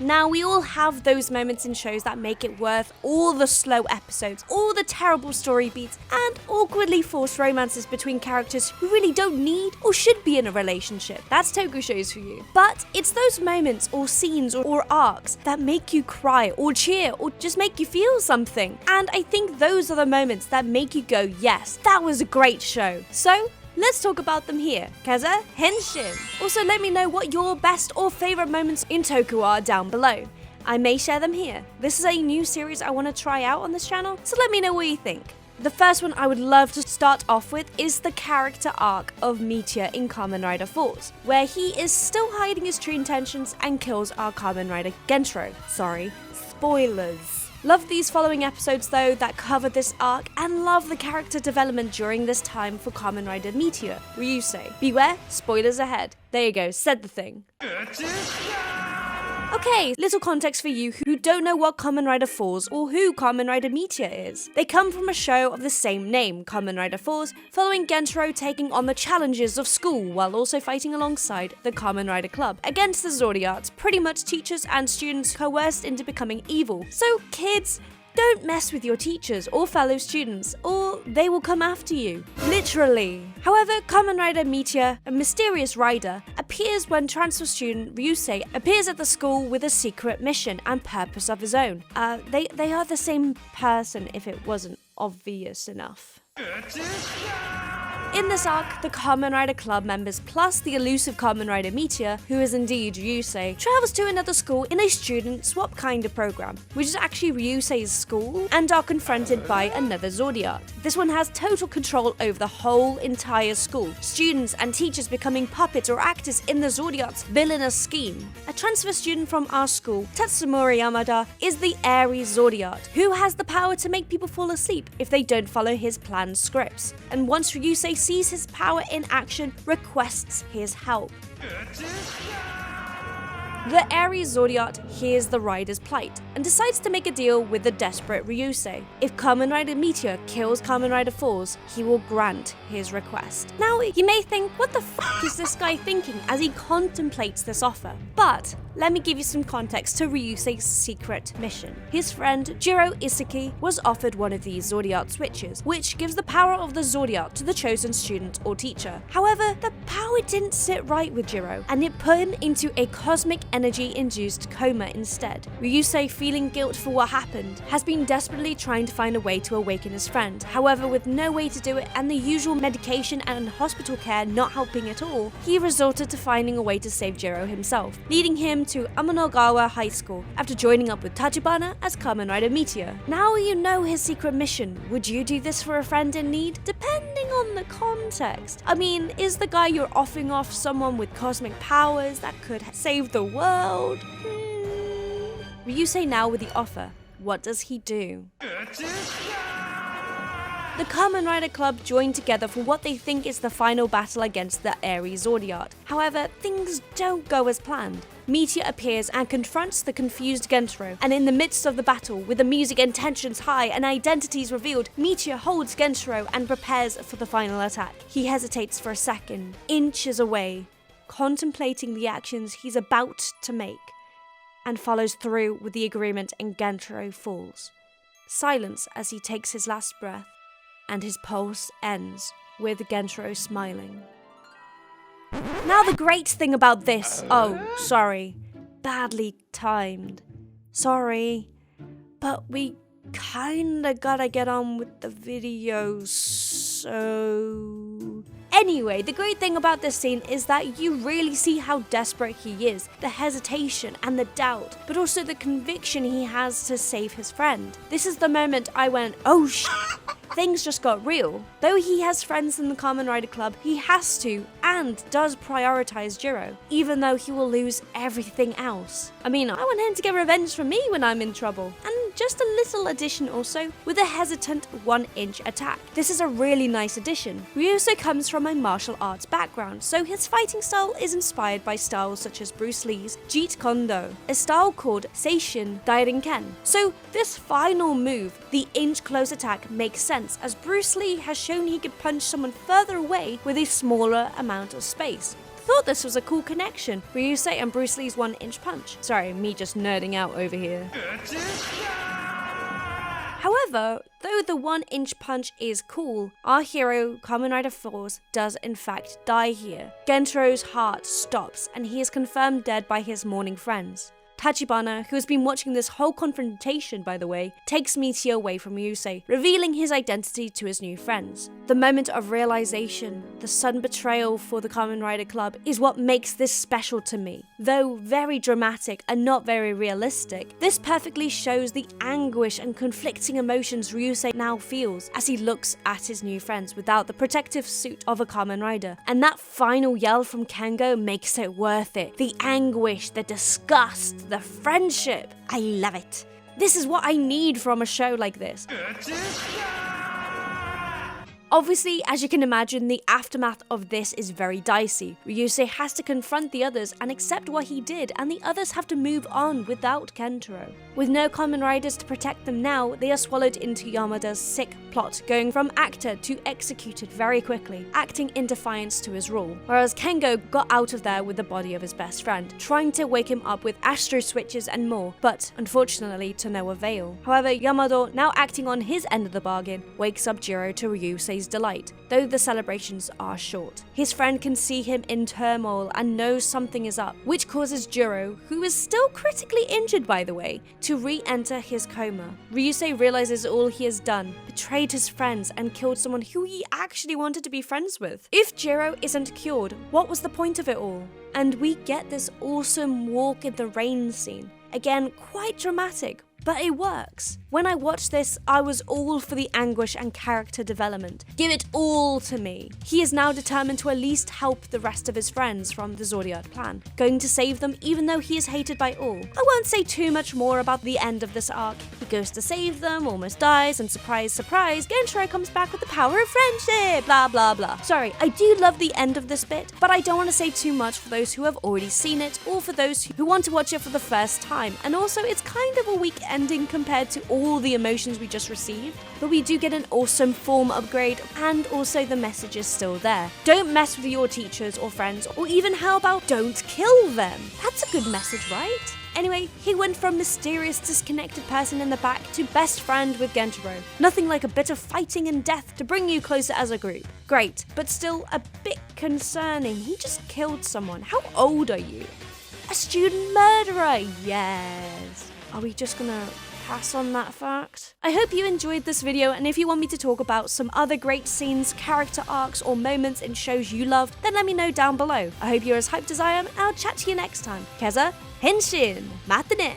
Now, we all have those moments in shows that make it worth all the slow episodes, all the terrible story beats, and awkwardly forced romances between characters who really don't need or should be in a relationship. That's toku shows for you. But it's those moments or scenes or arcs that make you cry or cheer or just make you feel something. And I think those are the moments that make you go, yes, that was a great show. So, let's talk about them here. Kezza, Henshin. Also, let me know what your best or favorite moments in toku are down below. I may share them here. This is a new series I want to try out on this channel, so let me know what you think. The first one I would love to start off with is the character arc of Meteor in kamenriderfourze, where he is still hiding his true intentions and kills our Kamen Rider Gentro. Sorry, spoilers. Love these following episodes though that cover this arc, and love the character development during this time for Kamen Rider Meteor, Ryusei. Beware, spoilers ahead. There you go, said the thing. Okay, little context for you who don't know what kamenriderfourze or who Kamen Rider Meteor is. They come from a show of the same name, kamenriderfourze, following Gentro taking on the challenges of school while also fighting alongside the Kamen Rider Club against the Zordiarts, pretty much teachers and students coerced into becoming evil. So kids, don't mess with your teachers or fellow students, or they will come after you. Literally. However, Kamen Rider Meteor, a mysterious rider, appears when transfer student Ryusei appears at the school with a secret mission and purpose of his own. They are the same person if it wasn't obvious enough. In this arc, the Kamen Rider Club members plus the elusive Kamen Rider Meteor, who is indeed Ryusei, travels to another school in a student swap kind of program, which is actually Ryusei's school, and are confronted by another Zordiart. This one has total control over the whole entire school, students and teachers becoming puppets or actors in the Zordiart's villainous scheme. A transfer student from our school, Tatsumori Yamada, is the airy Zordiart, who has the power to make people fall asleep if they don't follow his planned scripts, and once Ryusei sees his power in action, requests his help. The airy Zordiart hears the rider's plight and decides to make a deal with the desperate Ryusei. If Kamen Rider Meteor kills kamenriderfourze, he will grant his request. Now, you may think, what the fuck is this guy thinking as he contemplates this offer? But let me give you some context to Ryusei's secret mission. His friend Jiro Iseki was offered one of these Zordiart switches, which gives the power of the Zordiart to the chosen student or teacher. However, the power didn't sit right with Jiro, and it put him into a cosmic energy-induced coma instead. Ryusei, feeling guilt for what happened, has been desperately trying to find a way to awaken his friend. However, with no way to do it and the usual medication and hospital care not helping at all, he resorted to finding a way to save Jiro himself, leading him to Amanagawa High School after joining up with Tachibana as Kamen Rider Meteor. Now you know his secret mission. Would you do this for a friend in need? Depending on the context. I mean, is the guy you're offering off someone with cosmic powers that could save the world? Ryusei now with the offer. What does he do? The Kamen Rider Club join together for what they think is the final battle against the airy Zordiart. However, things don't go as planned. Meteor appears and confronts the confused Gentro, and in the midst of the battle, with the music and tensions high and identities revealed, Meteor holds Gentro and prepares for the final attack. He hesitates for a second, inches away, contemplating the actions he's about to make, and follows through with the agreement, and Gentro falls. Silence as he takes his last breath, and his pulse ends with Gentro smiling. Now the great thing about this, badly timed. Sorry, but we kinda gotta get on with the video, so... Anyway, the great thing about this scene is that you really see how desperate he is, the hesitation and the doubt, but also the conviction he has to save his friend. This is the moment I went, oh shit. Things just got real. Though he has friends in the Kamen Rider Club, he has to and does prioritize Jiro, even though he will lose everything else. I mean, I want him to get revenge for me when I'm in trouble. And just a little addition also, with a hesitant 1-inch attack. This is a really nice addition. Ryusei comes from a martial arts background, so his fighting style is inspired by styles such as Bruce Lee's Jeet Kune Do, a style called Seishin Dairinken. So this final move, the inch close attack, makes sense, as Bruce Lee has shown he could punch someone further away with a smaller amount of space. thought this was a cool connection, Ryusei and Bruce Lee's 1-inch punch. Sorry, me just nerding out over here. However, though the 1-inch punch is cool, our hero, kamenriderfourze, does in fact die here. Gentro's heart stops and he is confirmed dead by his mourning friends. Tachibana, who has been watching this whole confrontation by the way, takes Meteor away from Ryusei, revealing his identity to his new friends. The moment of realization, the sudden betrayal for the Kamen Rider Club is what makes this special to me. Though very dramatic and not very realistic, this perfectly shows the anguish and conflicting emotions Ryusei now feels as he looks at his new friends without the protective suit of a Kamen Rider. And that final yell from Kengo makes it worth it. The anguish, the disgust, the friendship. I love it. This is what I need from a show like this. Obviously, as you can imagine, the aftermath of this is very dicey. Ryusei has to confront the others and accept what he did, and the others have to move on without Kentaro. With no Kamen Riders to protect them now, they are swallowed into Yamada's sick plot, going from actor to executed very quickly, acting in defiance to his rule. Whereas Kengo got out of there with the body of his best friend, trying to wake him up with astro switches and more, but unfortunately to no avail. However, Yamada, now acting on his end of the bargain, wakes up Jiro to Ryusei's delight, though the celebrations are short. His friend can see him in turmoil and knows something is up, which causes Jiro, who is still critically injured by the way, to re-enter his coma. Ryusei realizes all he has done, betrayed his friends and killed someone who he actually wanted to be friends with. If Jiro isn't cured, what was the point of it all? And we get this awesome walk in the rain scene. Again, quite dramatic, but it works. When I watched this, I was all for the anguish and character development. Give it all to me. He is now determined to at least help the rest of his friends from the Zodiac plan, going to save them even though he is hated by all. I won't say too much more about the end of this arc. He goes to save them, almost dies, and surprise, surprise, Gentaro comes back with the power of friendship, blah blah blah. Sorry, I do love the end of this bit, but I don't want to say too much for those who have already seen it, or for those who want to watch it for the first time. And also, it's kind of a weak ending compared to all the emotions we just received, but we do get an awesome form upgrade, and also the message is still there. Don't mess with your teachers or friends, or even how about don't kill them? That's a good message, right? Anyway, he went from mysterious, disconnected person in the back to best friend with Gentaro. Nothing like a bit of fighting and death to bring you closer as a group. Great, but still a bit concerning. He just killed someone. How old are you? A student murderer, yes. Are we just gonna pass on that fact? I hope you enjoyed this video, and if you want me to talk about some other great scenes, character arcs, or moments in shows you loved, then let me know down below. I hope you're as hyped as I am, and I'll chat to you next time. Kezza, Henshin, mate ne!